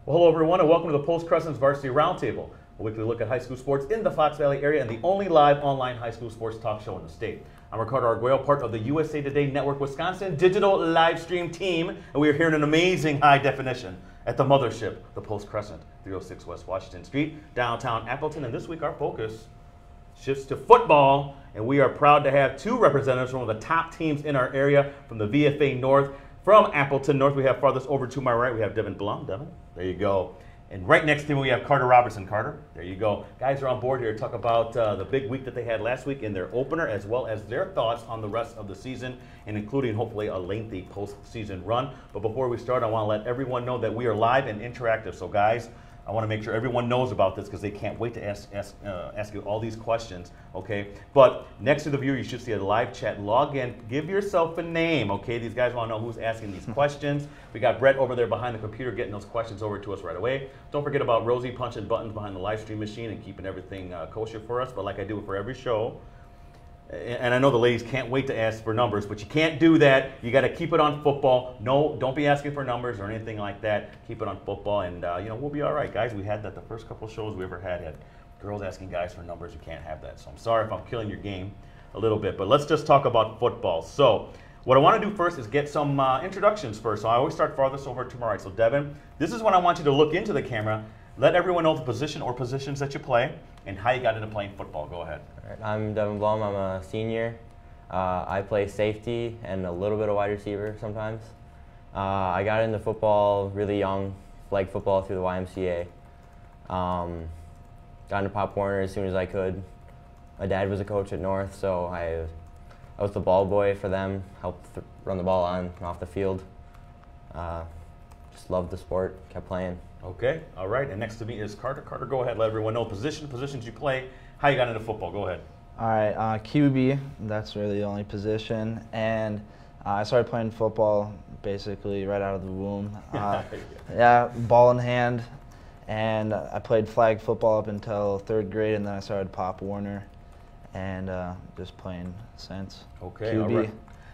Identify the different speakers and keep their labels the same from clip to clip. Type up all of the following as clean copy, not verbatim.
Speaker 1: Well, hello everyone, and welcome to the Post Crescent's Varsity Roundtable, a weekly look at high school sports in the Fox Valley area and the only live online high school sports talk show in the state. I'm Ricardo Arguello, part of the USA Today Network Wisconsin digital live stream team, and we are here in an amazing high definition at the mothership, the Post Crescent, 306 West Washington Street, downtown Appleton, and this week our focus shifts to football, and we are proud to have two representatives from one of the top teams in our area from the VFA North. From Appleton North, we have farthest over to my right, we have Devin Blom. Devin, there you go. And right next to me, we have Carter Robertson. Carter, there you go. Guys are on board here to talk about the big week that they had last week in their opener, as well as their thoughts on the rest of the season, and including hopefully a lengthy postseason run. But before we start, I want to let everyone know that we are live and interactive. So guys, I want to make sure everyone knows about this because they can't wait to ask you all these questions, okay? But next to the viewer, you should see a live chat. Log in, give yourself a name, okay? These guys want to know who's asking these questions. We got Brett over there behind the computer getting those questions over to us right away. Don't forget about Rosie punching buttons behind the live stream machine and keeping everything kosher for us. But like I do for every show, and I know the ladies can't wait to ask for numbers, but you can't do that. You got to keep it on football. No, don't be asking for numbers or anything like that. Keep it on football, and you know, we'll be all right, guys. We had that the first couple shows we ever had girls asking guys for numbers. You can't have that. So I'm sorry if I'm killing your game a little bit, but let's just talk about football. So what I want to do first is get some introductions first. So I always start farthest over to my right. So Devin, this is when I want you to look into the camera. Let everyone know the position or positions that you play and how you got into playing football. Go ahead.
Speaker 2: All right, I'm Devin Blom. I'm a senior. I play safety and a little bit of wide receiver sometimes. I got into football really young, flag football through the YMCA. Got into Pop Warner as soon as I could. My dad was a coach at North, so I was the ball boy for them, helped run the ball on and off the field. Just loved the sport, kept playing.
Speaker 1: Okay, all right, and next to me is Carter. Carter, go ahead, let everyone know positions you play, how you got into football. Go ahead.
Speaker 3: All right, QB, that's really the only position, and I started playing football basically right out of the womb. Yeah, ball in hand, and I played flag football up until 3rd grade, and then I started Pop Warner, and just playing since.
Speaker 1: Okay,
Speaker 3: QB.
Speaker 1: all right.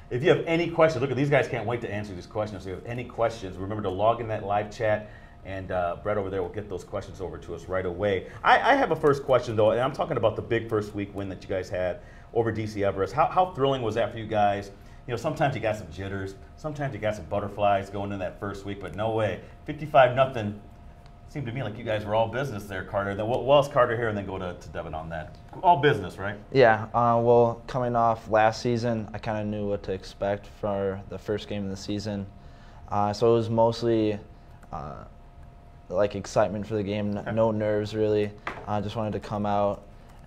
Speaker 1: If you have any questions, look, these guys can't wait to answer these questions. So if you have any questions, remember to log in that live chat, and Brett over there will get those questions over to us right away. I have a first question, though, and I'm talking about the big first week win that you guys had over DC Everest. How thrilling was that for you guys? You know, sometimes you got some jitters, sometimes you got some butterflies going in that first week, but no way. 55-0. Seemed to me like you guys were all business there, Carter. Then what else, Carter, here, and then go to Devin on that. All business, right?
Speaker 3: Yeah, well, coming off last season, I kind of knew what to expect for the first game of the season. So it was mostly like excitement for the game, no nerves really. I just wanted to come out,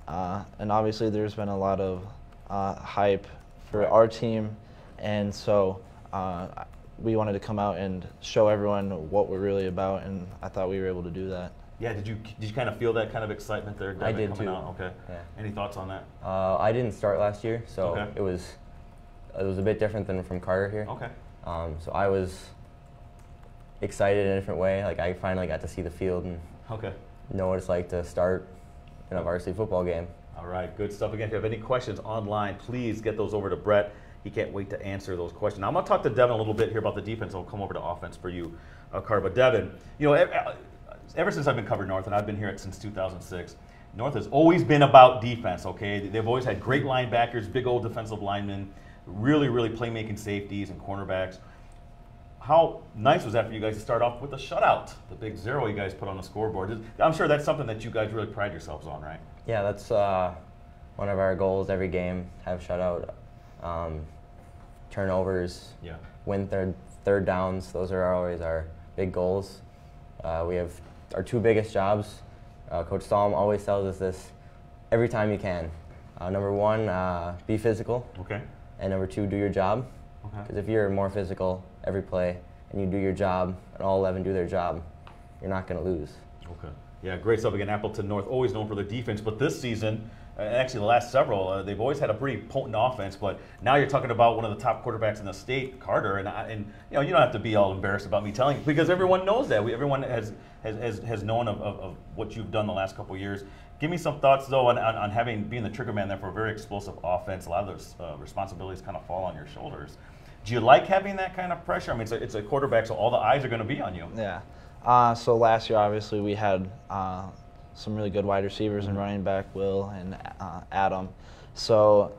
Speaker 3: and obviously there's been a lot of hype for our team, and so we wanted to come out and show everyone what we're really about, and I thought we were able to do that.
Speaker 1: Yeah, did you kind of feel that kind of excitement there, Devin,
Speaker 2: I did
Speaker 1: coming
Speaker 2: too.
Speaker 1: out? Okay.
Speaker 2: Yeah.
Speaker 1: Any thoughts on that?
Speaker 2: I didn't start last year, so
Speaker 1: Okay.
Speaker 2: it was a bit different than from Carter here.
Speaker 1: Okay.
Speaker 2: So I was excited in a different way. Like I finally got to see the field and know what it's like to start in a varsity football game.
Speaker 1: All right, good stuff. Again, if you have any questions online, please get those over to Brett. He can't wait to answer those questions. Now, I'm going to talk to Devin a little bit here about the defense. I'll come over to offense for you, Carter. But Devin, you know, ever since I've been covering North, and I've been here since 2006, North has always been about defense, okay? They've always had great linebackers, big old defensive linemen, really, really playmaking safeties and cornerbacks. How nice was that for you guys to start off with a shutout, the big 0 you guys put on the scoreboard? I'm sure that's something that you guys really pride yourselves on, right?
Speaker 2: Yeah, that's one of our goals every game, have shutout. Turnovers, win third downs, those are always our big goals. We have our 2 biggest jobs. Coach Stahlm always tells us this every time you can. Number 1, be physical. Okay. And number 2, do your job. Because if you're more physical every play and you do your job and all 11 do their job, you're not going to lose. Okay.
Speaker 1: Yeah, great stuff. Again, Appleton North, always known for their defense, but this season, actually the last several, they've always had a pretty potent offense, but now you're talking about one of the top quarterbacks in the state, Carter, and you know, you don't have to be all embarrassed about me telling you, because everyone knows that. Everyone has known of what you've done the last couple of years. Give me some thoughts, though, on being the trigger man there for a very explosive offense. A lot of those responsibilities kind of fall on your shoulders. Do you like having that kind of pressure? I mean, it's a quarterback, so all the eyes are going to be on you.
Speaker 3: Yeah. So last year, obviously, we had some really good wide receivers and running back, Will and Adam. So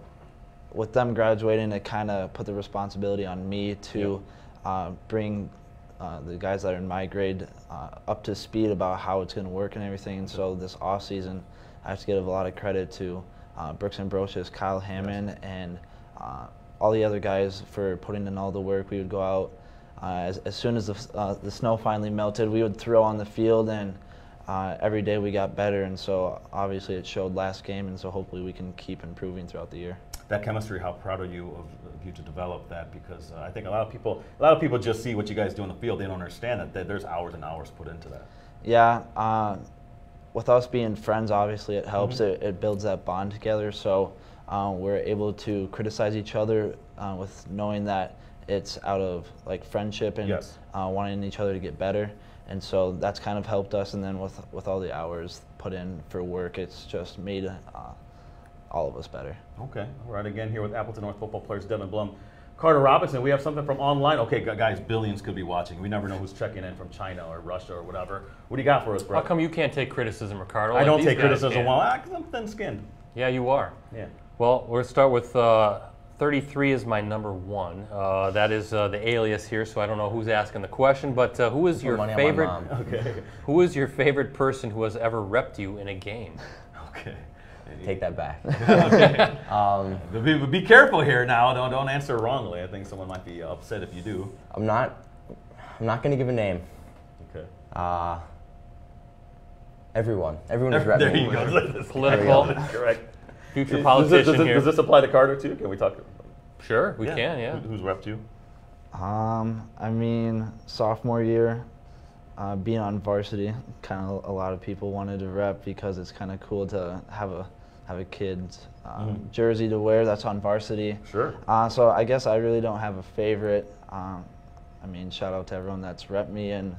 Speaker 3: with them graduating, it kind of put the responsibility on me to bring the guys that are in my grade up to speed about how it's going to work and everything. And so this off season, I have to give a lot of credit to Brooks and Brocious, Kyle Hammond, and all the other guys for putting in all the work. We would go out as soon as the snow finally melted, we would throw on the field, and every day we got better. And so obviously it showed last game, and so hopefully we can keep improving throughout the year.
Speaker 1: That chemistry, how proud are you of you to develop that? Because I think a lot of people just see what you guys do on the field. They don't understand that there's hours and hours put into that.
Speaker 3: Yeah, with us being friends, obviously it helps. It builds that bond together. So we're able to criticize each other with knowing that it's out of like friendship and wanting each other to get better. And so that's kind of helped us. And then with all the hours put in for work, it's just made all of us better.
Speaker 1: Okay, all right. Again, here with Appleton North football players Devin, Blom, Carter Robinson. We have something from online. Okay, guys, billions could be watching. We never know who's checking in from China or Russia or whatever. What do you got for us, bro?
Speaker 4: How come you can't take criticism, Ricardo?
Speaker 1: I don't take criticism. Well, I'm thin-skinned.
Speaker 4: Yeah, you are.
Speaker 1: Yeah.
Speaker 4: Well, we'll start with 33 is my number 1. That is the alias here, so I don't know who's asking the question. But who is your favorite?
Speaker 1: Okay.
Speaker 4: Who is your favorite person who has ever repped you in a game?
Speaker 1: Okay.
Speaker 2: Take that back.
Speaker 1: Okay. Be careful here now. Don't answer wrongly. I think someone might be upset if you do.
Speaker 2: I'm not going to give a name.
Speaker 1: Okay.
Speaker 2: Everyone has repped
Speaker 1: there
Speaker 2: me.
Speaker 1: you go.
Speaker 4: Political.
Speaker 1: That's correct.
Speaker 4: Future politician here.
Speaker 1: Does this apply to Carter too? Can we talk?
Speaker 4: Sure, we can. Yeah.
Speaker 1: Who's repped you?
Speaker 3: I mean, sophomore year, being on varsity, kind of a lot of people wanted to rep because it's kind of cool to have a kid's jersey to wear that's on varsity.
Speaker 1: Sure.
Speaker 3: So I guess I really don't have a favorite. I mean, shout out to everyone that's repped me, and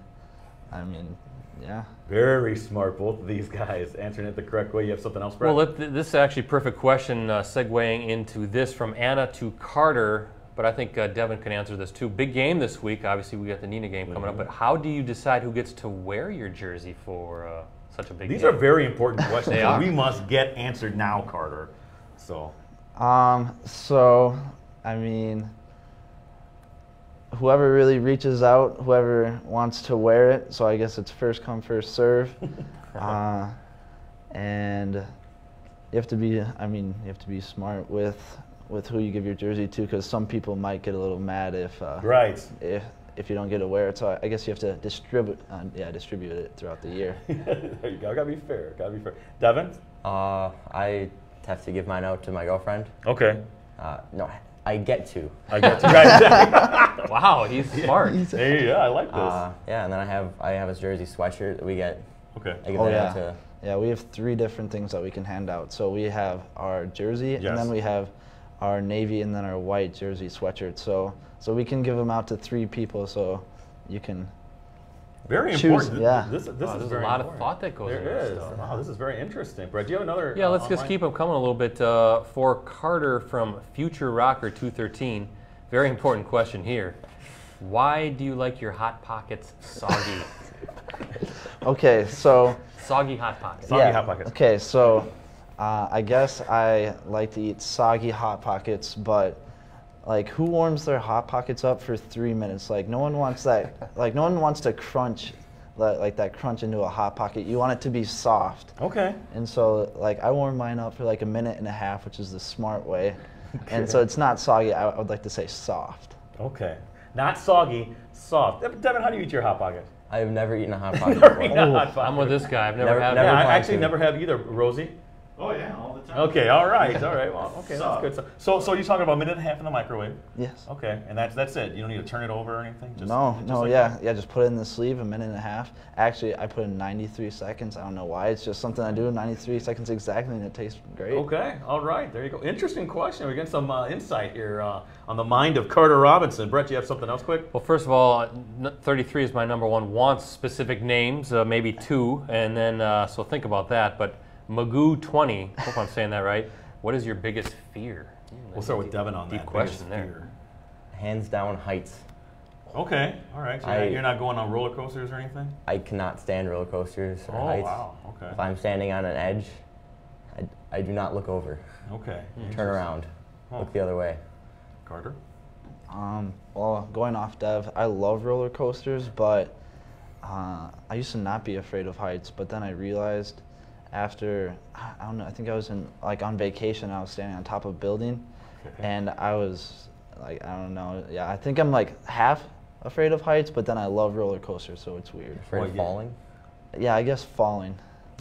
Speaker 3: I mean, yeah.
Speaker 1: Very smart, both of these guys answering it the correct way. You have something else, Brett?
Speaker 4: Well, this is actually a perfect question, segueing into this from Anna to Carter. But I think Devin can answer this too. Big game this week. Obviously, we got the Neenah game coming up. But how do you decide who gets to wear your jersey for such a big game?
Speaker 1: These are very important questions.
Speaker 4: They are.
Speaker 1: We must get answered now, Carter. So.
Speaker 3: So, I mean, whoever really reaches out, whoever wants to wear it. So I guess it's first come, first serve. And you have to be. I mean, you have to be smart with who you give your jersey to, because some people might get a little mad if you don't get to wear it. So I guess you have to distribute it throughout the year.
Speaker 1: There you go. Gotta be fair. Devin?
Speaker 2: I have to give mine out to my girlfriend.
Speaker 1: Okay.
Speaker 2: No, I get to.
Speaker 1: Right.
Speaker 4: Wow, he's smart.
Speaker 1: Hey, yeah, I like this.
Speaker 2: Yeah, and then I have his jersey sweatshirt that we get.
Speaker 1: Okay.
Speaker 2: I give that out to.
Speaker 3: Yeah, we have 3 different things that we can hand out. So we have our jersey,
Speaker 1: Yes.
Speaker 3: and then we have our navy, and then our white jersey sweatshirt. So we can give them out to 3 people, so you can
Speaker 1: Very
Speaker 3: choose.
Speaker 1: important.
Speaker 3: Yeah.
Speaker 1: This is
Speaker 4: There's
Speaker 1: very
Speaker 4: a lot
Speaker 1: important.
Speaker 4: of thought that goes into
Speaker 1: There
Speaker 4: this
Speaker 1: is.
Speaker 4: stuff.
Speaker 1: Wow, this is very interesting. Brett, do you have another?
Speaker 4: Yeah, let's just
Speaker 1: online?
Speaker 4: keep them coming a little bit. For Carter from Future Rocker 213, very important question here. Why do you like your Hot Pockets soggy?
Speaker 3: Okay, so
Speaker 4: Soggy Hot Pockets.
Speaker 1: Soggy Hot Pockets.
Speaker 3: Okay, so I guess I like to eat soggy Hot Pockets, but like, who warms their Hot Pockets up for 3 minutes? Like, no one wants that. Like, no one wants to crunch, like that crunch into a Hot Pocket. You want it to be soft.
Speaker 1: Okay.
Speaker 3: And so, like, I warm mine up for like 1.5 minutes, which is the smart way. And so it's not soggy. I would like to say soft.
Speaker 1: Okay. Not soggy, soft. Devin, how do you eat your Hot Pocket?
Speaker 2: I have never eaten a Hot Pocket
Speaker 1: Never
Speaker 2: before.
Speaker 1: eaten a Hot Pocket.
Speaker 4: I'm with this guy. I've never had
Speaker 1: Yeah,
Speaker 4: one.
Speaker 1: I
Speaker 2: tried
Speaker 1: actually
Speaker 2: to.
Speaker 1: never have either. Rosie?
Speaker 5: Oh yeah, all the time.
Speaker 1: Okay, all right. Well, okay, that's good. So you're talking about 1.5 minutes in the microwave?
Speaker 3: Yes.
Speaker 1: Okay, and that's it. You don't need to turn it over or anything?
Speaker 3: Just put it in the sleeve 1.5 minutes. Actually, I put in 93 seconds. I don't know why. It's just something I do. 93 seconds exactly, and it tastes great.
Speaker 1: Okay, all right. There you go. Interesting question. We're getting some insight here on the mind of Carter Robinson. Brett, do you have something else quick?
Speaker 4: Well, first of all, 33 is my number 1. Wants specific names, maybe 2, and then so think about that. But Magoo20, hope I'm saying that right. What is your biggest fear?
Speaker 1: We'll start with Devin on
Speaker 4: Deep
Speaker 1: that.
Speaker 4: question
Speaker 1: Biggest
Speaker 4: there.
Speaker 1: fear.
Speaker 2: Hands down, heights.
Speaker 1: Okay, all right. So you're not going on roller coasters or anything?
Speaker 2: I cannot stand roller coasters or
Speaker 1: Oh,
Speaker 2: heights.
Speaker 1: wow. Okay.
Speaker 2: If I'm standing on an edge, I do not look over.
Speaker 1: Okay.
Speaker 2: Turn around. Look the other way.
Speaker 1: Carter?
Speaker 3: Well, going off Dev, I love roller coasters, but I used to not be afraid of heights, but then I realized after, I don't know, I think I was on vacation, I was standing on top of a building, and I was like, I don't know, yeah, I think I'm like half afraid of heights, but then I love roller coasters, so it's weird.
Speaker 2: Afraid of falling?
Speaker 3: Yeah, I guess falling.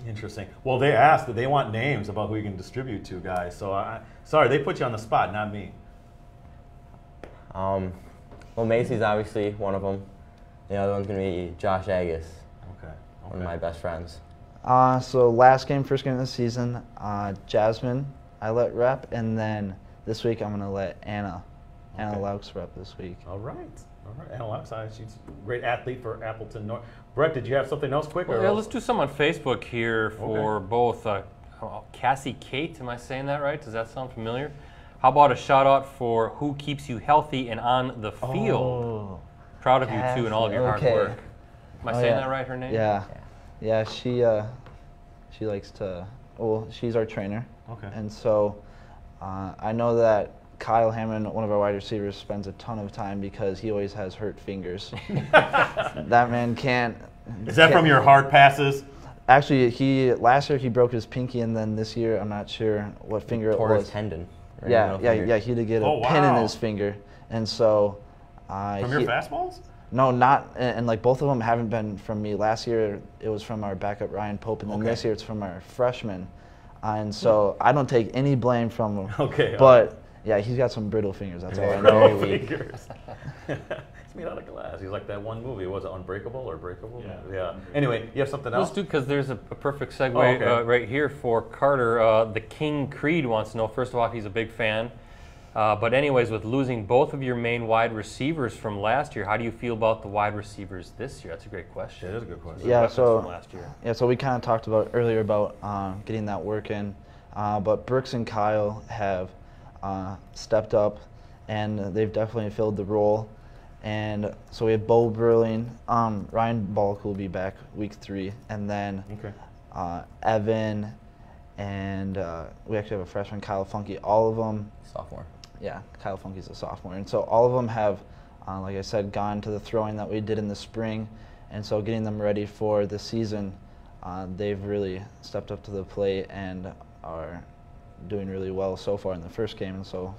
Speaker 1: Interesting. Well, they asked that they want names about who you can distribute to, guys. So, sorry, they put you on the spot, not me.
Speaker 2: Well, Macy's obviously one of them. The other one's going to be Josh Agus, one of my best friends.
Speaker 3: So last game, first game of the season, Jasmine, I let rep, and then this week I'm going to let Anna Laux rep this week.
Speaker 1: All right. Anna Laux, she's a great athlete for Appleton North. Brett, did you have something else quick?
Speaker 4: Well, yeah, let's do some on Facebook here for both Cassie Kate. Am I saying that right? Does that sound familiar? How about a shout out for who keeps you healthy and on the field? Proud of you too and all of your hard work. Am I saying that right? Her name?
Speaker 3: Yeah. She likes to. Well, she's our trainer.
Speaker 1: Okay.
Speaker 3: And so I know that Kyle Hammond, one of our wide receivers, spends a ton of time because he always has hurt fingers. That man can't.
Speaker 1: Is that from your hard passes?
Speaker 3: Actually, last year he broke his pinky, and then this year I'm not sure what finger it was.
Speaker 2: Tore his tendon. Right?
Speaker 3: Yeah. He did get a pin in his finger, and so.
Speaker 1: From your fastballs?
Speaker 3: No, not, and like both of them haven't been from me. Last year it was from our backup Ryan Pope, and then this year it's from our freshman, and so I don't take any blame from him.
Speaker 1: Okay.
Speaker 3: But yeah, he's got some brittle fingers. That's all I know.
Speaker 1: Fingers. It's made out of glass. He's like that one movie. Was it Unbreakable or Breakable? Yeah. Anyway, you have something else?
Speaker 4: Let's do, because there's a perfect segue right here for Carter. The King Creed wants to know, first of all, if he's a big fan. But anyways, with losing both of your main wide receivers from last year, how do you feel about the wide receivers this year? That's a great question.
Speaker 1: It is a good question.
Speaker 3: Yeah,
Speaker 4: from last year.
Speaker 3: So we kind of talked about earlier about getting that work in, but Brooks and Kyle have stepped up, and they've definitely filled the role. And so we have Bo Burling, Ryan Balk will be back week 3, and then Evan, and we actually have a freshman, Kyle Funky. All of them.
Speaker 2: Sophomore.
Speaker 3: Yeah, Kyle Funky's a sophomore. And so all of them have, like I said, gone to the throwing that we did in the spring. And so getting them ready for the season, they've really stepped up to the plate and are doing really well so far in the first game. And so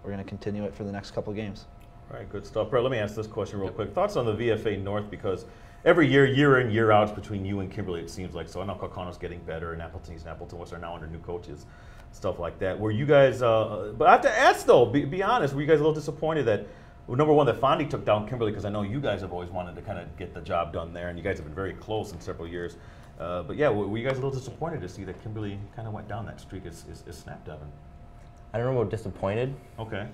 Speaker 3: we're going to continue it for the next couple games.
Speaker 1: All right, good stuff. Brett, let me ask this question real quick. Thoughts on the VFA North? Because every year in, year out, it's between you and Kimberly, it seems like. So I know Kaukaunoo's getting better, and Appleton East and Appleton West are now under new coaches. Stuff like that. Were you guys, but I have to ask though, be honest, were you guys a little disappointed that, well, number one, that Fondy took down Kimberly, because I know you guys have always wanted to kind of get the job done there, and you guys have been very close in several years. But yeah, were you guys a little disappointed to see that Kimberly kind of went down that streak is snapped, Devin?
Speaker 2: I don't know about disappointed.
Speaker 1: Okay.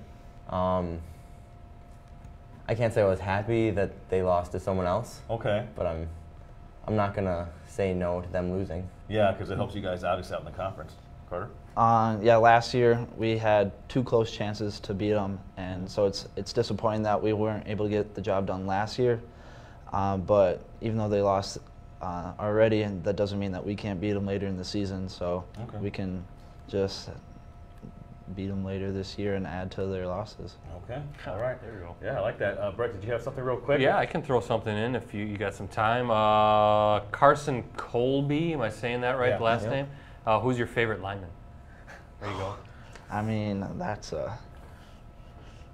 Speaker 2: I can't say I was happy that they lost to someone else.
Speaker 1: Okay.
Speaker 2: But I'm not going to say no to them losing.
Speaker 1: Yeah, because it helps you guys obviously out in the conference. Carter?
Speaker 3: Yeah, last year we had 2 close chances to beat them, and so it's disappointing that we weren't able to get the job done last year. But even though they lost already, and that doesn't mean that we can't beat them later in the season. So we can just beat them later this year and add to their losses.
Speaker 1: Okay. All right. There you go. Yeah, I like that. Brett, did you have something real quick?
Speaker 4: Yeah, I can throw something in if you got some time. Carson Colby, am I saying that right? The last name? Who's your favorite lineman? There you go.
Speaker 3: I mean, that's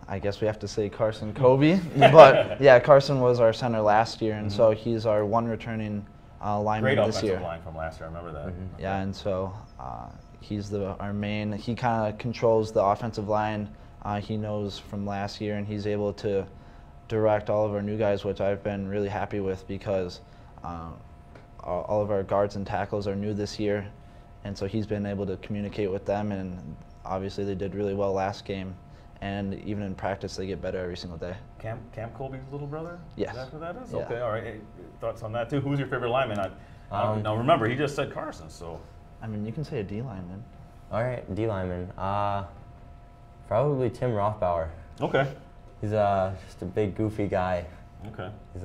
Speaker 3: I guess we have to say Carson Colby. But yeah, Carson was our center last year, and so he's our one returning lineman this year.
Speaker 1: Great offensive line from last year. I remember that.
Speaker 3: Yeah, and so he's our main. He kind of controls the offensive line. He knows from last year, and he's able to direct all of our new guys, which I've been really happy with, because all of our guards and tackles are new this year. And so he's been able to communicate with them, and obviously they did really well last game. And even in practice, they get better every single day.
Speaker 1: Cam Colby's little brother?
Speaker 3: Yes.
Speaker 1: Is that who that is?
Speaker 3: Yeah.
Speaker 1: Okay, all right. Hey, thoughts on that too? Who's your favorite lineman? Now remember, he just said Carson, so.
Speaker 3: I mean, you can say a D lineman.
Speaker 2: All right, D lineman. Probably Tim Rothbauer.
Speaker 1: Okay.
Speaker 2: He's just a big, goofy guy.
Speaker 1: Okay.
Speaker 2: He's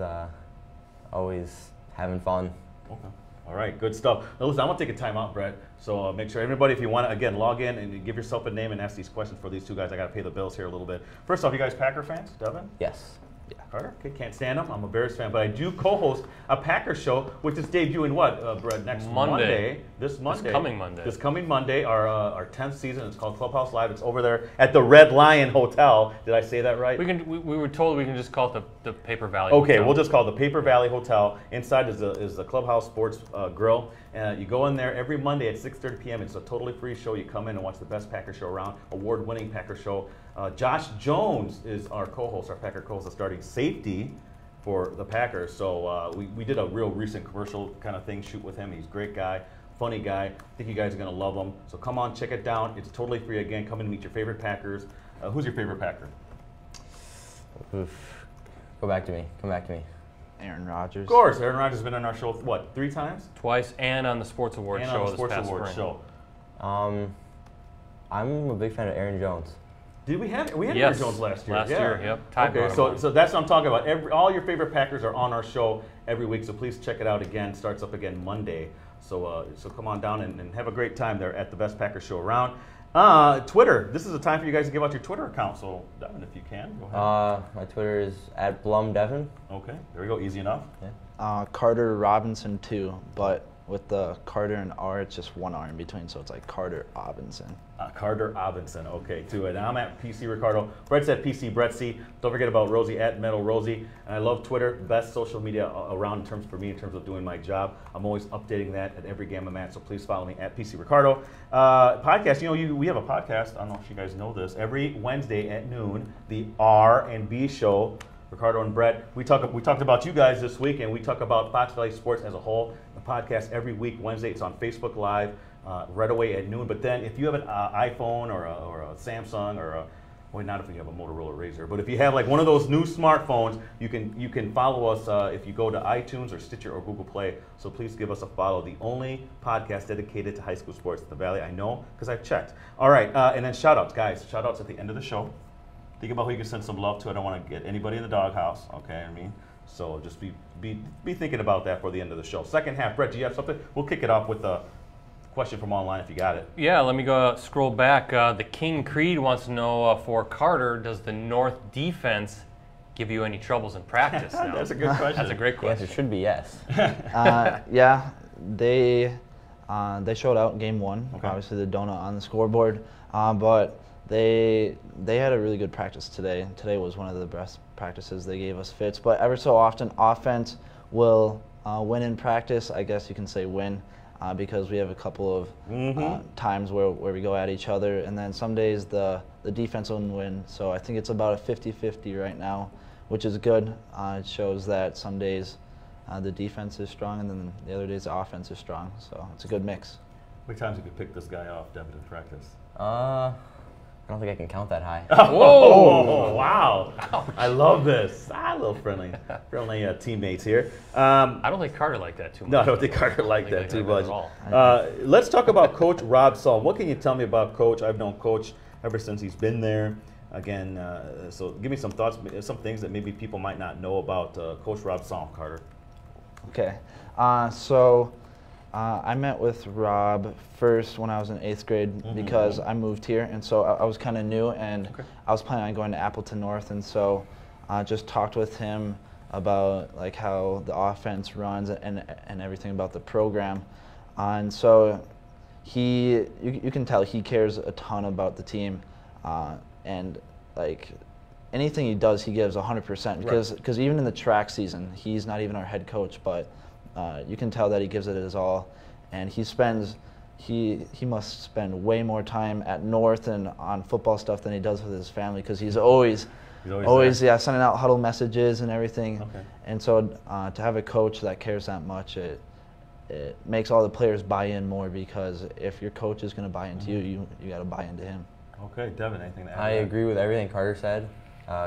Speaker 2: always having fun.
Speaker 1: Okay. All right, good stuff. Now, listen, I'm going to take a time out, Brett. So make sure everybody, if you want to, again, log in and give yourself a name and ask these questions for these two guys. I got to pay the bills here a little bit. First off, you guys Packer fans? Devin?
Speaker 2: Yes.
Speaker 1: Carter? Okay, can't stand them. I'm a Bears fan, but I do co-host a Packers show, which is debuting what, Brett? Next Monday. This Monday. This coming Monday, our 10th season. It's called Clubhouse Live. It's over there at the Red Lion Hotel. Did I say that right?
Speaker 4: We were told we can just call it the Paper Valley
Speaker 1: Okay,
Speaker 4: Hotel.
Speaker 1: we'll just call it the Paper Valley Hotel. Inside is the Clubhouse Sports Grill. You go in there every Monday at 6:30 p.m. It's a totally free show. You come in and watch the best Packer show around, award-winning Packer show. Josh Jones is our co-host, our Packer co-host, starting safety for the Packers. So we did a real recent commercial kind of thing, shoot with him. He's a great guy, funny guy. I think you guys are going to love him. So come on, check it down. It's totally free. Again, come and meet your favorite Packers. Who's your favorite Packer?
Speaker 2: Oof. Come back to me.
Speaker 3: Aaron Rodgers.
Speaker 1: Of course, Aaron Rodgers has been on our show, what, 3 times?
Speaker 4: Twice, and on the Sports Awards show this past spring.
Speaker 2: I'm a big fan of Aaron Jones.
Speaker 1: Did we have
Speaker 4: Yes.
Speaker 1: Aaron Jones last year?
Speaker 4: Last year, yep.
Speaker 1: Okay, so that's what I'm talking about. All your favorite Packers are on our show every week, so please check it out again. Starts up again Monday. So come on down and have a great time there at the best Packers show around. Twitter. This is a time for you guys to give out your Twitter account. So Devin, if you can, go ahead.
Speaker 2: My Twitter is @Blom Devin.
Speaker 1: Okay, there we go. Easy enough.
Speaker 2: Yeah.
Speaker 3: Carter Robinson 2, but with the Carter and R, it's just one R in between, so it's like Carter Robinson.
Speaker 1: Carter Robinson, okay, too. And I'm at PC Ricardo. Brett's at PC Brettsy. Don't forget about Rosie at Metal Rosie. And I love Twitter, best social media around for me in terms of doing my job. I'm always updating that at every game I'm at, so please follow me at PC Ricardo. Podcast, we have a podcast. I don't know if you guys know this. Every Wednesday at noon, the R&B show. Ricardo and Brett, we talked about you guys this week, and we talk about Fox Valley sports as a whole. The podcast every week, Wednesday, it's on Facebook Live, right away at noon. But then if you have an iPhone or a Samsung well, not if you have a Motorola Razr, but if you have like one of those new smartphones, you can follow us if you go to iTunes or Stitcher or Google Play. So please give us a follow. The only podcast dedicated to high school sports in the Valley, I know, because I've checked. All right, and then shout-outs, guys. Shout-outs at the end of the show. Think about who you can send some love to. I don't want to get anybody in the doghouse, okay? So just be thinking about that for the end of the show. Second half, Brett, do you have something? We'll kick it off with a question from online if you got it.
Speaker 4: Yeah, let me go scroll back. The King Creed wants to know for Carter, does the North defense give you any troubles in practice now?
Speaker 1: That's a good question.
Speaker 4: That's a great question.
Speaker 2: Yes, it should be yes.
Speaker 3: Yeah, they showed out in game 1.
Speaker 1: Okay.
Speaker 3: Obviously, the donut on the scoreboard, but they had a really good practice today. Today was one of the best practices. They gave us fits, but ever so often, offense will win in practice. I guess you can say win. Because we have a couple of times where we go at each other, and then some days the defense will win. So I think it's about a 50-50 right now, which is good. It shows that some days the defense is strong, and then the other days the offense is strong. So it's a good mix.
Speaker 1: How many times have you picked this guy off, Devin, in practice?
Speaker 2: I don't think I can count that high.
Speaker 1: Whoa! Wow! I love this. A little friendly teammates here.
Speaker 4: I don't think Carter liked that too much.
Speaker 1: No, I don't think Carter liked that too much.
Speaker 4: At all.
Speaker 1: Let's talk about Coach Rob Salm. What can you tell me about Coach? I've known Coach ever since he's been there. Again, so give me some thoughts, some things that maybe people might not know about Coach Rob Salm, Carter.
Speaker 3: Okay, so I met with Rob first when I was in 8th grade because I moved here, and so I was kind of new, and I was planning on going to Appleton North, and so I just talked with him about like how the offense runs and everything about the program, and so you can tell he cares a ton about the team, and like anything he does, he gives 100% because even in the track season, he's not even our head coach, but you can tell that he gives it his all, and he must spend way more time at North and on football stuff than he does with his family because he's always sending out huddle messages and everything. And so to have a coach that cares that much, it makes all the players buy in more, because if your coach is going to buy into you got to buy into him.
Speaker 1: Okay, Devin, anything to add?
Speaker 2: I agree with everything Carter said.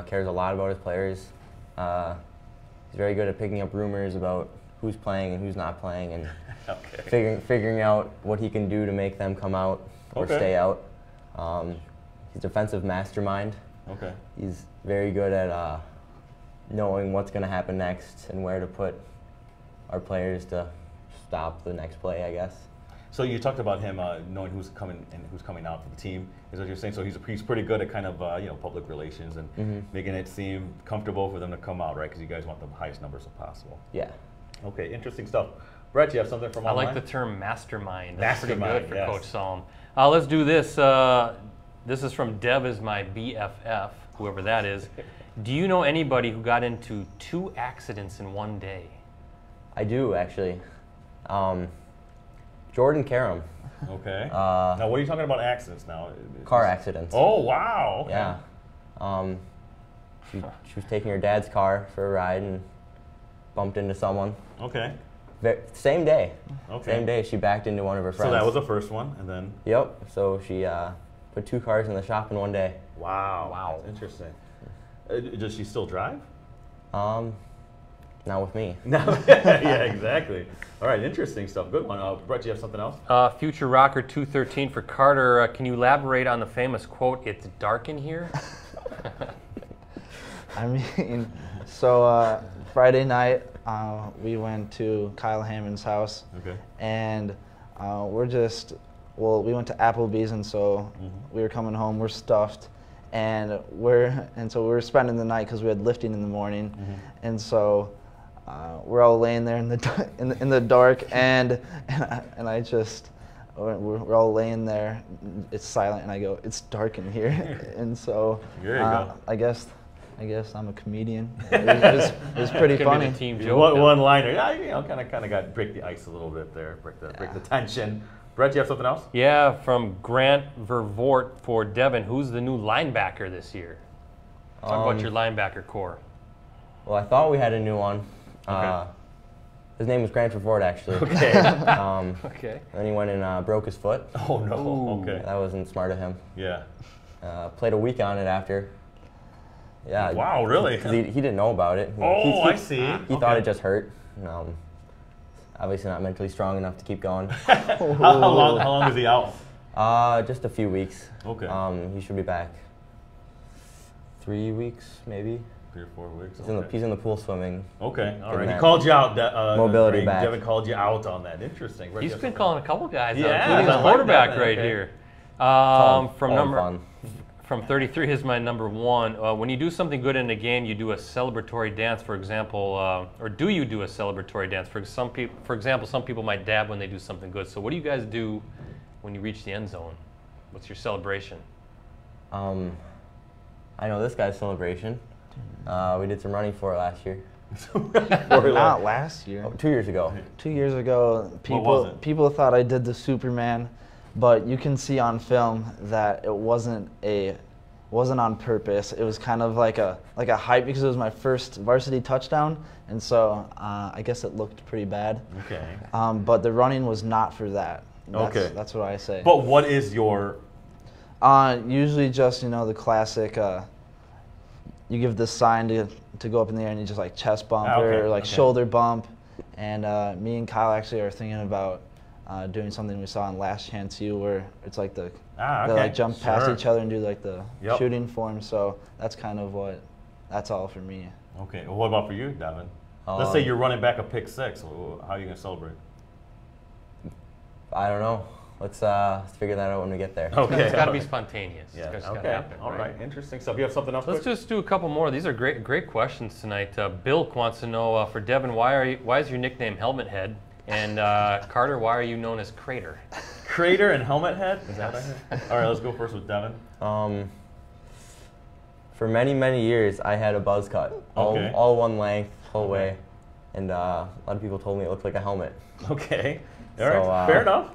Speaker 2: Cares a lot about his players. He's very good at picking up rumors about who's playing and who's not playing, and figuring out what he can do to make them come out or stay out. He's a defensive mastermind. He's very good at knowing what's going to happen next and where to put our players to stop the next play, I guess.
Speaker 1: So you talked about him knowing who's coming and who's coming out for the team. Is what you're saying? So he's pretty good at kind of public relations and making it seem comfortable for them to come out, right? Because you guys want the highest numbers as possible.
Speaker 2: Yeah.
Speaker 1: Okay, interesting stuff. Brett, you have something from online?
Speaker 4: I like the term mastermind. That's
Speaker 1: Mastermind,
Speaker 4: pretty good for
Speaker 1: yes.
Speaker 4: Coach Salm. Let's do this. This is from Dev is my BFF, whoever that is. Do you know anybody who got into 2 accidents in one day?
Speaker 2: I do, actually. Jordan Karam.
Speaker 1: Okay. Now, what are you talking about accidents now?
Speaker 2: Car accidents.
Speaker 1: Oh, wow. Okay.
Speaker 2: Yeah. She was taking her dad's car for a ride and bumped into someone.
Speaker 1: Okay.
Speaker 2: Same day.
Speaker 1: Okay.
Speaker 2: Same day, she backed into one of her friends.
Speaker 1: So that was the first one, and then?
Speaker 2: Yep. So she put 2 cars in the shop in one day.
Speaker 1: Wow. Wow. That's interesting. Does she still drive?
Speaker 2: Not with me.
Speaker 1: No. Yeah, exactly. All right, interesting stuff. Good one. Brett, do you have something else?
Speaker 4: Future Rocker 213 for Carter. Can you elaborate on the famous quote, "It's dark in here"?
Speaker 3: I mean, so Friday night, we went to Kyle Hammond's house.
Speaker 1: Okay.
Speaker 3: And we went to Applebee's, and so we were coming home, we're stuffed. And so we were spending the night because we had lifting in the morning. And so we're all laying there in the dark, and I just, we're all laying there, it's silent, and I go, "It's dark in here." And so
Speaker 1: There you go.
Speaker 3: I guess I'm a comedian. It was pretty funny.
Speaker 4: Team joke.
Speaker 1: One liner. Yeah, kind of got break the ice a little bit there, break the tension. Brett, do you have something else?
Speaker 4: Yeah, from Grant Vervoort for Devin. Who's the new linebacker this year? Talk about your linebacker core.
Speaker 2: Well, I thought we had a new one.
Speaker 1: Okay.
Speaker 2: His name was Grant Ford, actually.
Speaker 1: Okay.
Speaker 4: Okay.
Speaker 2: Then he went and broke his foot.
Speaker 1: Oh no.
Speaker 4: Ooh.
Speaker 1: Okay.
Speaker 2: That wasn't smart of him.
Speaker 1: Yeah.
Speaker 2: Played a week on it after. Yeah.
Speaker 1: Wow, really?
Speaker 2: 'Cause he didn't know about it.
Speaker 1: Oh, I see.
Speaker 2: He thought it just hurt. Obviously not mentally strong enough to keep going.
Speaker 1: How long is he out?
Speaker 2: Just a few weeks.
Speaker 1: Okay.
Speaker 2: He should be back 3 weeks, maybe.
Speaker 1: 3 or 4 weeks.
Speaker 2: He's in the pool swimming.
Speaker 1: Okay, all right. He
Speaker 2: that
Speaker 1: called you out.
Speaker 2: mobility back.
Speaker 1: Devin called you out on that. Interesting.
Speaker 4: He's been calling a couple guys out,
Speaker 1: Yeah,
Speaker 4: including
Speaker 1: I
Speaker 4: his
Speaker 1: like
Speaker 4: quarterback
Speaker 1: that.
Speaker 4: right
Speaker 1: Okay.
Speaker 4: here.
Speaker 2: Fun.
Speaker 4: From 33 is my number 1. When you do something good in a game, you do a celebratory dance, for example, or do you do a celebratory dance? For example, some people might dab when they do something good. So what do you guys do when you reach the end zone? What's your celebration?
Speaker 2: I know this guy's celebration. We did some running for it last year.
Speaker 3: Not last year.
Speaker 2: 2 years ago.
Speaker 3: 2 years ago,
Speaker 1: was it?
Speaker 3: people thought I did the Superman, but you can see on film that it wasn't on purpose. It was kind of like a hype because it was my first varsity touchdown, and so I guess it looked pretty bad.
Speaker 1: Okay.
Speaker 3: But the running was not for that.
Speaker 1: Okay.
Speaker 3: That's what I say.
Speaker 1: But what is your?
Speaker 3: Usually just the classic. You give this sign to go up in the air, and you just like chest bump or like shoulder bump. And me and Kyle actually are thinking about doing something we saw in Last Chance U, where it's like they like jump past each other and do like the shooting form. So that's kind of that's all for me.
Speaker 1: Okay. Well, what about for you, Devin? Let's say you're running back a pick 6. How are you gonna celebrate?
Speaker 2: I don't know. Let's figure that out when we get there.
Speaker 1: Okay.
Speaker 4: It's got to be spontaneous.
Speaker 1: Yeah.
Speaker 4: It's
Speaker 1: Okay.
Speaker 4: gotta happen,
Speaker 1: All right. Interesting stuff. You have something else?
Speaker 4: Let's just do a couple more. These are great questions tonight. Bilk wants to know for Devin, why is your nickname Helmet Head? And Carter, why are you known as Crater?
Speaker 1: Crater and Helmet Head? Is that what I heard? All right, let's go first with Devin.
Speaker 2: For many years, I had a buzz cut, all one length, whole way, and a lot of people told me it looked like a helmet.
Speaker 1: Okay. All right. Fair enough.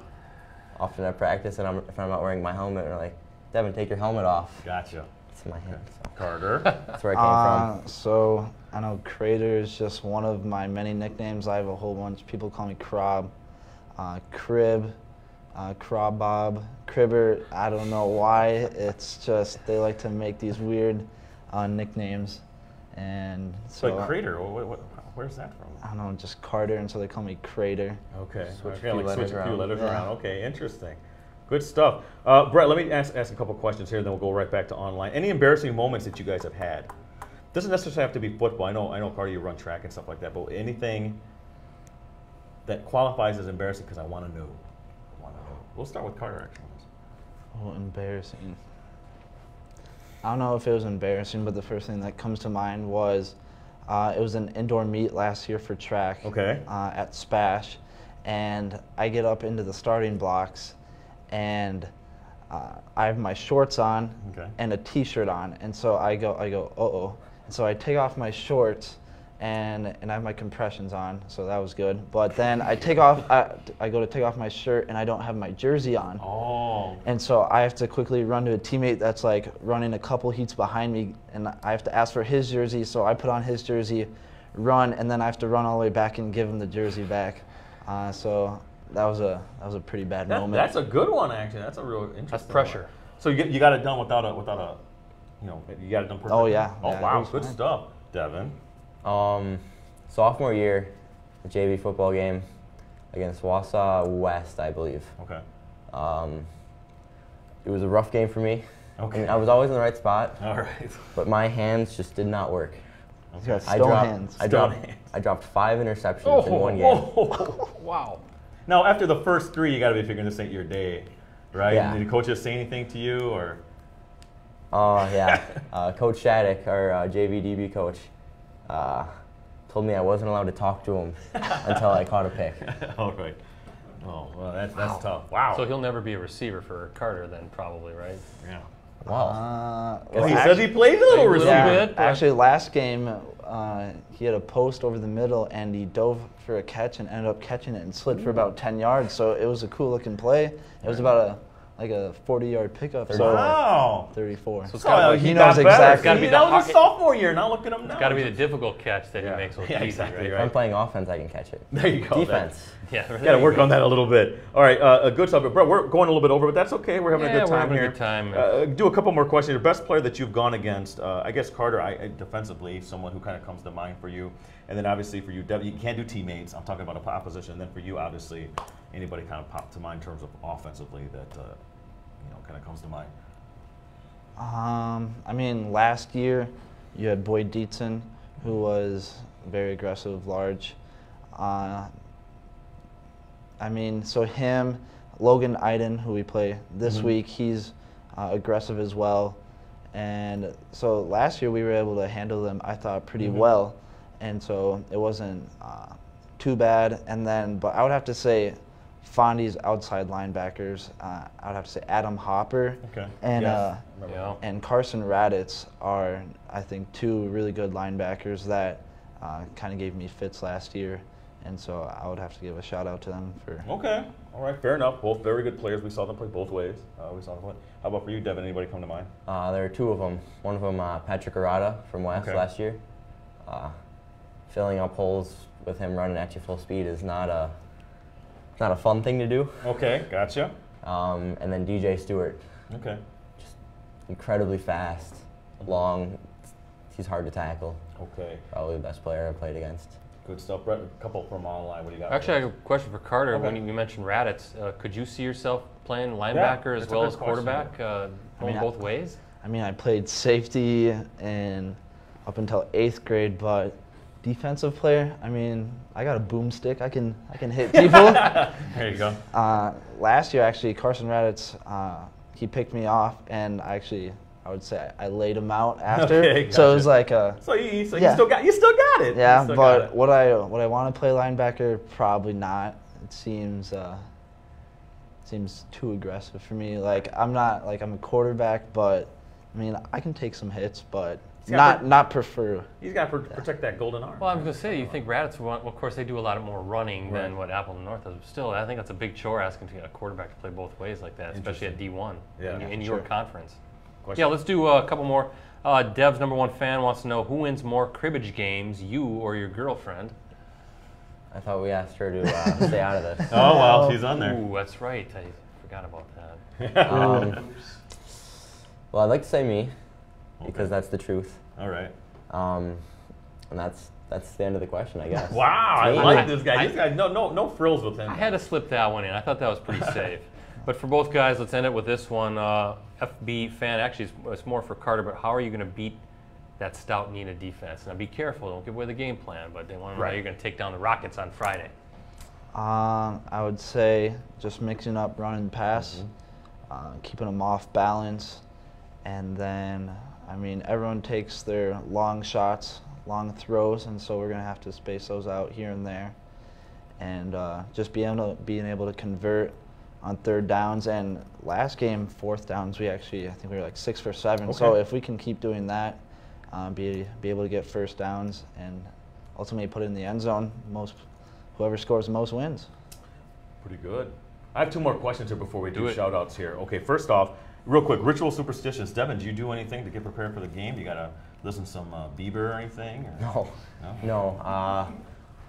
Speaker 2: Often at practice, and if I'm not wearing my helmet, they're like, "Devin, take your helmet off."
Speaker 1: Gotcha.
Speaker 2: It's in my hand. So.
Speaker 1: Carter.
Speaker 2: That's where I came from.
Speaker 3: So I know Crater is just one of my many nicknames. I have a whole bunch. People call me Crob, Crib, Crob Bob, Cribber. I don't know why. It's just they like to make these weird nicknames, and so.
Speaker 1: But Crater, where's that from?
Speaker 3: I don't know, just Carter, and so they call me Crater.
Speaker 1: Okay.
Speaker 2: Switch a
Speaker 1: Okay,
Speaker 2: few
Speaker 1: like
Speaker 2: letters
Speaker 1: switch a few
Speaker 2: around.
Speaker 1: letters
Speaker 3: Yeah.
Speaker 1: around. Okay, interesting. Good stuff. Brett, let me ask a couple questions here, then we'll go right back to online. Any embarrassing moments that you guys have had Doesn't necessarily have to be football. I know, Carter, you run track and stuff like that, but anything that qualifies as embarrassing because I want to know. We'll start with Carter, actually.
Speaker 3: Oh, embarrassing. I don't know if it was embarrassing, but the first thing that comes to mind was it was an indoor meet last year for track at Spash, and I get up into the starting blocks, and I have my shorts on and a T-shirt on, and so I go, uh-oh. And so I take off my shorts, and I have my compressions on, so that was good. But then I take off, I go to take off my shirt, and I don't have my jersey on.
Speaker 1: Oh.
Speaker 3: And so I have to quickly run to a teammate that's like running a couple heats behind me, and I have to ask for his jersey, so I put on his jersey, run, and then I have to run all the way back and give him the jersey back. So that was a pretty bad moment.
Speaker 1: That's a good one, actually. That's a real interesting
Speaker 4: That's pressure.
Speaker 1: one. So you got it done without a, you got it done perfectly.
Speaker 3: Oh, yeah.
Speaker 1: Oh,
Speaker 3: Yeah,
Speaker 1: wow. Good stuff, Devin.
Speaker 2: Sophomore year, a JV football game against Wausau West, I believe.
Speaker 1: Okay.
Speaker 2: It was a rough game for me.
Speaker 1: Okay.
Speaker 2: I mean, I was always in the right spot.
Speaker 1: All right.
Speaker 2: But my hands just did not work.
Speaker 3: He's got stone hands.
Speaker 2: I dropped 5 interceptions in one game.
Speaker 4: Wow.
Speaker 1: Now, after the first 3, you got to be figuring this ain't your day, right?
Speaker 2: Yeah.
Speaker 1: Did the coaches say anything to you, or?
Speaker 2: Oh, yeah. Coach Shattuck, our JV-DB coach, told me I wasn't allowed to talk to him until I caught a pick.
Speaker 1: All right. Oh, well, that's tough. Wow.
Speaker 4: So he'll never be a receiver for Carter then, probably, right?
Speaker 1: Yeah.
Speaker 2: Wow.
Speaker 1: Well, he says he plays a little receiver.
Speaker 3: Yeah,
Speaker 4: bit,
Speaker 3: actually, last game, he had a post over the middle, and he dove for a catch and ended up catching it and slid for about 10 yards. So it was a cool-looking play. It was about a 40-yard pickup.
Speaker 1: Wow.
Speaker 3: 34.
Speaker 4: So it's
Speaker 3: he knows exactly.
Speaker 4: Gotta be
Speaker 1: that was his sophomore year. Now look at him now.
Speaker 4: It's got to be the difficult catch that he makes look easy,
Speaker 1: exactly,
Speaker 2: If I'm playing offense, I can catch it.
Speaker 1: There you go.
Speaker 2: Defense.
Speaker 4: Yeah,
Speaker 1: Got to work on that a little bit. All right, a good stuff. Bro, we're going a little bit over, but that's okay. We're having a good time
Speaker 4: we're having
Speaker 1: here.
Speaker 4: a good time.
Speaker 1: Do a couple more questions. Your best player that you've gone against, I guess Carter, defensively, someone who kind of comes to mind for you. And then obviously for you, Devin, you can't do teammates. I'm talking about a opposition. And then for you, obviously, anybody kind of popped to mind in terms of offensively that kind of comes to mind.
Speaker 3: I mean, last year you had Boyd Dietzen, who was very aggressive, large. I mean, so him, Logan Iden, who we play this week, he's aggressive as well. And so last year we were able to handle them, I thought, pretty well. And so it wasn't too bad. And then, but I would have to say, Fondy's outside linebackers, I would have to say Adam Hopper and Carson Raditz are, I think, 2 really good linebackers that kind of gave me fits last year. And so I would have to give a shout out to them for.
Speaker 1: Okay. All right. Fair enough. Both very good players. We saw them play both ways. How about for you, Devin? Anybody come to mind?
Speaker 2: There are 2 of them. One of them, Patrick Arata from West last year. Filling up holes with him running at you full speed is not a fun thing to do.
Speaker 1: Okay, gotcha.
Speaker 2: And then DJ Stewart.
Speaker 1: Okay.
Speaker 2: Just incredibly fast, long. He's hard to tackle.
Speaker 1: Okay.
Speaker 2: Probably the best player I played against.
Speaker 1: Good stuff. Brett, a couple from online. What do you got?
Speaker 4: Actually, I have a question for Carter.
Speaker 1: Okay.
Speaker 4: when you mentioned Raditz, could you see yourself playing linebacker as well as quarterback, going both ways?
Speaker 3: I mean, I played safety and up until 8th grade, but defensive player, I mean, I got a boomstick. I can hit people.
Speaker 1: There you go.
Speaker 3: Last year, actually, Carson Raditz, he picked me off, and I would say I laid him out after.
Speaker 1: Okay, gotcha.
Speaker 3: So it was like a.
Speaker 1: So you still got it.
Speaker 3: Yeah, but would I want to play linebacker? Probably not. It seems too aggressive for me. Like I'm a quarterback, but I mean I can take some hits, but not prefer.
Speaker 1: He's got to protect that golden arm.
Speaker 4: Well, I'm going to say, you think Raditz, of course, they do a lot more running than what Appleton North does. But still, I think that's a big chore asking a quarterback to play both ways like that, especially at D1 in your conference.
Speaker 1: Question.
Speaker 4: Yeah, let's do a couple more. Dev's #1 fan wants to know who wins more cribbage games, you or your girlfriend?
Speaker 2: I thought we asked her to stay out of this.
Speaker 1: Oh, well, she's on there.
Speaker 4: Ooh, that's right. I forgot about that.
Speaker 2: Well, I'd like to say me, because that's the truth.
Speaker 1: All right.
Speaker 2: And that's the end of the question, I guess.
Speaker 1: Wow, I like this guy. This guy, no frills with him.
Speaker 4: I had to slip that one in. I thought that was pretty safe. But for both guys, let's end it with this one. FB fan, actually, it's more for Carter, but how are you going to beat that stout Neenah defense? Now be careful, don't give away the game plan, but they want to know
Speaker 1: Right.
Speaker 4: how you're going to take down the Rockets on Friday.
Speaker 3: I would say just mixing up run and pass, keeping them off balance, and then, I mean, everyone takes their long shots, long throws, and so we're going to have to space those out here and there, and just being able to convert on third downs. And last game, fourth downs, I think we were like 6 for 7.
Speaker 1: Okay.
Speaker 3: So if we can keep doing that, be able to get first downs and ultimately put it in the end zone, whoever scores the most wins.
Speaker 1: Pretty good. I have 2 more questions here before we do
Speaker 4: it.
Speaker 1: shout outs here. Okay, first off, real quick, ritual superstitions. Devin, do you do anything to get prepared for the game? You got to listen to some Bieber or anything? Or?
Speaker 2: No.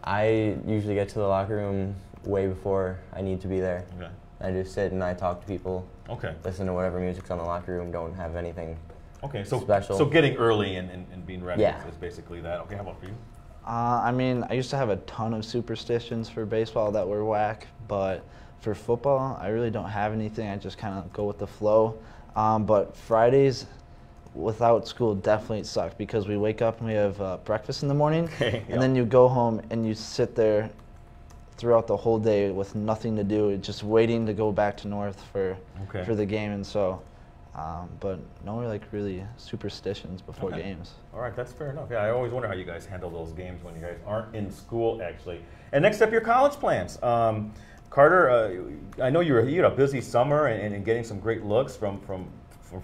Speaker 2: I usually get to the locker room way before I need to be there.
Speaker 1: Okay.
Speaker 2: I just sit and I talk to people,
Speaker 1: Okay.
Speaker 2: listen to whatever music's on the locker room, don't have anything
Speaker 1: Okay, so
Speaker 2: special.
Speaker 1: So getting early and being ready
Speaker 2: Yeah.
Speaker 1: is basically that. Okay, how about for you?
Speaker 3: I mean, I used to have a ton of superstitions for baseball that were whack, but for football, I really don't have anything. I just kind of go with the flow. But Fridays without school definitely suck because we wake up and we have breakfast in the morning,
Speaker 1: Okay,
Speaker 3: and then you go home and you sit there throughout the whole day with nothing to do, just waiting to go back to North for the game. And so, but no really superstitions before games.
Speaker 1: All right, that's fair enough. Yeah, I always wonder how you guys handle those games when you guys aren't in school, actually. And next up, your college plans. Carter, I know you had a busy summer and getting some great looks from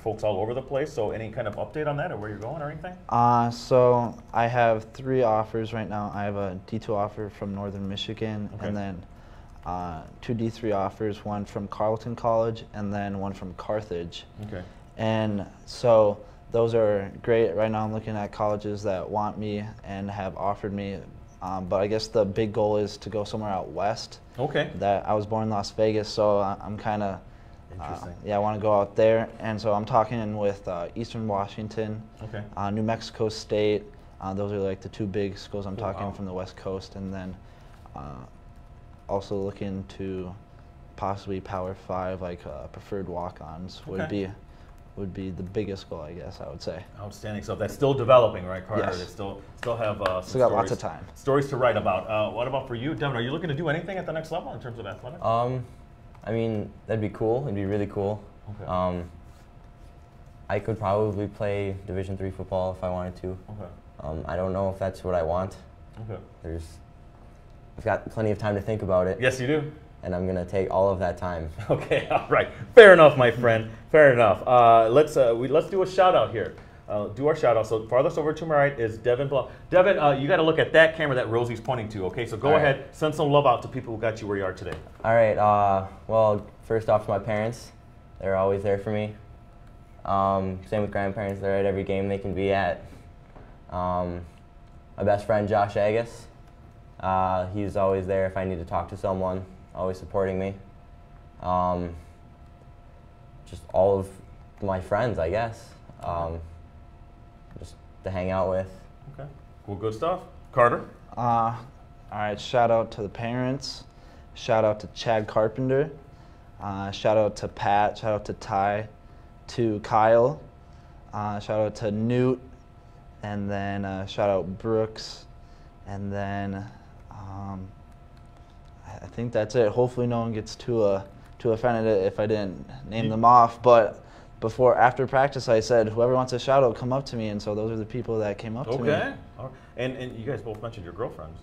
Speaker 1: folks all over the place. So any kind of update on that or where you're going or anything?
Speaker 3: So I have 3 offers right now. I have a D2 offer from Northern Michigan, and then 2 D3 offers, one from Carleton College and then one from Carthage.
Speaker 1: Okay.
Speaker 3: And so those are great. Right now I'm looking at colleges that want me and have offered me. But I guess the big goal is to go somewhere out west.
Speaker 1: Okay.
Speaker 3: That I was born in Las Vegas, so I'm kind of
Speaker 1: Interesting.
Speaker 3: I want to go out there, and so I'm talking with Eastern Washington,
Speaker 1: Okay.
Speaker 3: New Mexico State. Those are like the 2 big schools I'm talking
Speaker 1: wow.
Speaker 3: from the West Coast, and then also looking to possibly Power 5, like preferred walk-ons would be the biggest goal, I guess I would say.
Speaker 1: Outstanding. So that's still developing, right, Carter?
Speaker 3: Yes.
Speaker 1: They still have some
Speaker 3: Still got lots of time.
Speaker 1: Stories to write about. What about for you, Devin? Are you looking to do anything at the next level in terms of athletics?
Speaker 2: I mean, that'd be cool. It'd be really cool.
Speaker 1: Okay.
Speaker 2: I could probably play Division III football if I wanted to.
Speaker 1: Okay.
Speaker 2: I don't know if that's what I want.
Speaker 1: Okay.
Speaker 2: I've got plenty of time to think about it.
Speaker 1: Yes, you do.
Speaker 2: And I'm gonna take all of that time.
Speaker 1: Okay. All right. Fair enough, my friend. Fair enough. Let's do a shout out here. Do our shout out. So farthest over to my right is Devin Blom. Devin, you got to look at that camera that Rosie's pointing to. Okay. So go ahead, send some love out to people who got you where you are today.
Speaker 2: All right. Well, first off, my parents. They're always there for me. Same with grandparents. They're at every game they can be at. My best friend, Josh Agus. He's always there if I need to talk to someone, always supporting me. Just all of my friends, I guess. Just to hang out with.
Speaker 1: Okay. Well, good stuff. Carter?
Speaker 3: All right, shout out to the parents. Shout out to Chad Carpenter. Shout out to Pat. Shout out to Ty. To Kyle. Shout out to Newt. And then shout out Brooks. And then I think that's it. Hopefully no one gets too offended if I didn't name them off. But after practice, I said, whoever wants a shout out, come up to me. And so those are the people that came up to me.
Speaker 1: Okay. And you guys both mentioned your girlfriends.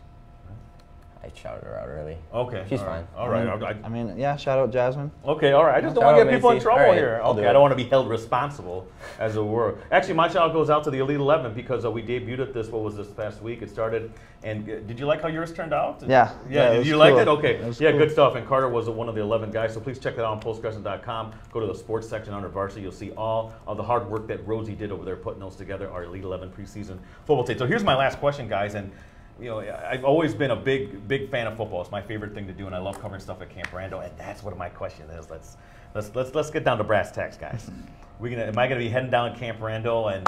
Speaker 2: I shouted her out early.
Speaker 1: Okay.
Speaker 2: She's
Speaker 1: all right.
Speaker 2: fine.
Speaker 1: All right.
Speaker 3: I mean, yeah, shout out Jasmine.
Speaker 1: Okay, all right. I just don't
Speaker 2: Shout
Speaker 1: want to
Speaker 2: out
Speaker 1: get people in
Speaker 2: Macy.
Speaker 1: trouble
Speaker 2: All right,
Speaker 1: here.
Speaker 2: I'll
Speaker 1: Okay,
Speaker 2: do
Speaker 1: I
Speaker 2: it.
Speaker 1: don't want to be held responsible, as it were. Actually, my shout out goes out to the Elite 11 because we debuted at this. What was this past week? It started. And did you like how yours turned out?
Speaker 3: Yeah.
Speaker 1: Yeah.
Speaker 3: it
Speaker 1: Did
Speaker 3: was
Speaker 1: you like
Speaker 3: cool.
Speaker 1: it? Okay.
Speaker 3: It was
Speaker 1: Yeah,
Speaker 3: cool.
Speaker 1: good stuff. And Carter was one of the 11 guys. So please check that out on postcrescent.com. Go to the sports section under Varsity. You'll see all of the hard work that Rosie did over there putting those together. Our Elite 11 preseason football team. So here's my last question, guys. And you know, I've always been a big fan of football. It's my favorite thing to do, and I love covering stuff at Camp Randall. And that's what my question is. Let's get down to brass tacks, guys. Am I gonna be heading down to Camp Randall and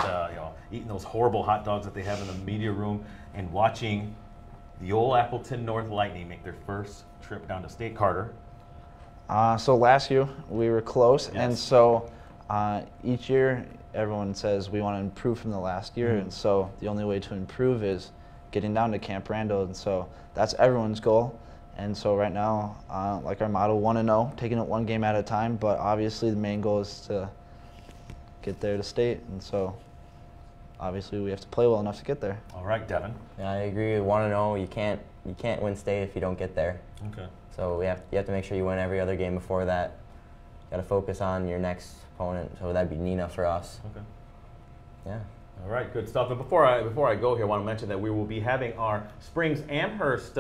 Speaker 1: eating those horrible hot dogs that they have in the media room and watching the old Appleton North Lightning make their first trip down to State? Carter?
Speaker 3: So last year we were close,
Speaker 1: Yes.
Speaker 3: and so Each year, everyone says we want to improve from the last year, and so the only way to improve is getting down to Camp Randall, and so that's everyone's goal. And so right now, like our motto, 1-0, taking it one game at a time, but obviously the main goal is to get there to state, and so obviously we have to play well enough to get there.
Speaker 1: All right, Devin.
Speaker 2: Yeah, I agree. 1-0, you can't win state if you don't get there.
Speaker 1: Okay.
Speaker 2: So you have to make sure you win every other game before that. You got to focus on your next opponent. So that'd be Neenah for us.
Speaker 1: Okay.
Speaker 2: Yeah.
Speaker 1: All right, good stuff. And before I go here, I want to mention that we will be having our Springs Amherst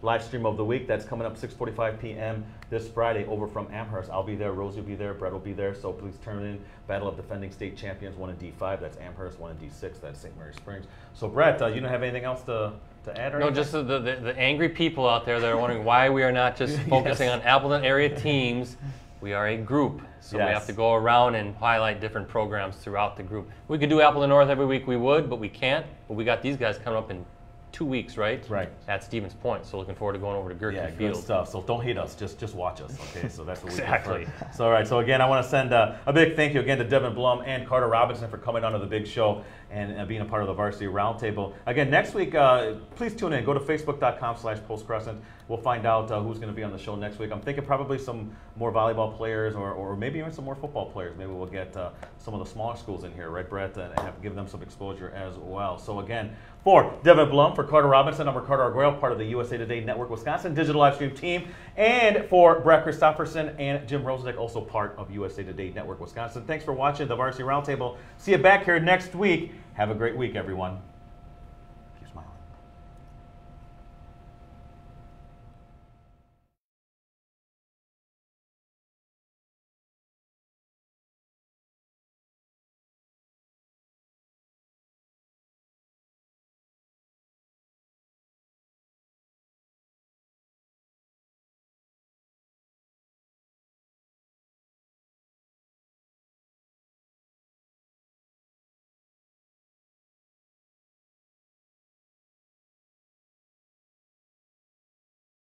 Speaker 1: live stream of the week. That's coming up 6:45 p.m. this Friday over from Amherst. I'll be there, Rosie will be there, Brett will be there. So please turn in. Battle of defending state champions, 1 in D5. That's Amherst. 1 in D6. That's St. Mary Springs. So Brett, you don't have anything else to add? Or
Speaker 4: no,
Speaker 1: anything?
Speaker 4: just the angry people out there that are wondering why we are not just focusing on Appleton area teams. We are a group, so we have to go around and highlight different programs throughout the group. We could do Appleton North every week, we would, but we can't. But we got these guys coming up in 2 weeks, right?
Speaker 1: Right.
Speaker 4: At Stevens Point, so looking forward to going over to Gerke
Speaker 1: Yeah,
Speaker 4: Field.
Speaker 1: good stuff. So don't hate us, just watch us, okay? So that's what we
Speaker 4: Exactly.
Speaker 1: prefer. So all right, so again, I want to send a big thank you again to Devin Blom and Carter Robinson for coming onto the big show and being a part of the Varsity Roundtable. Again, next week, please tune in. Go to facebook.com/postcrescent. We'll find out who's going to be on the show next week. I'm thinking probably some more volleyball players or maybe even some more football players. Maybe we'll get some of the smaller schools in here, right, Brett, and have to give them some exposure as well. So again, for Devin Blum, for Carter Robinson, I'm Ricardo Arguello, part of the USA Today Network Wisconsin digital live stream team, and for Brett Christopherson and Jim Rosenick, also part of USA Today Network Wisconsin. Thanks for watching the Varsity Roundtable. See you back here next week. Have a great week, everyone.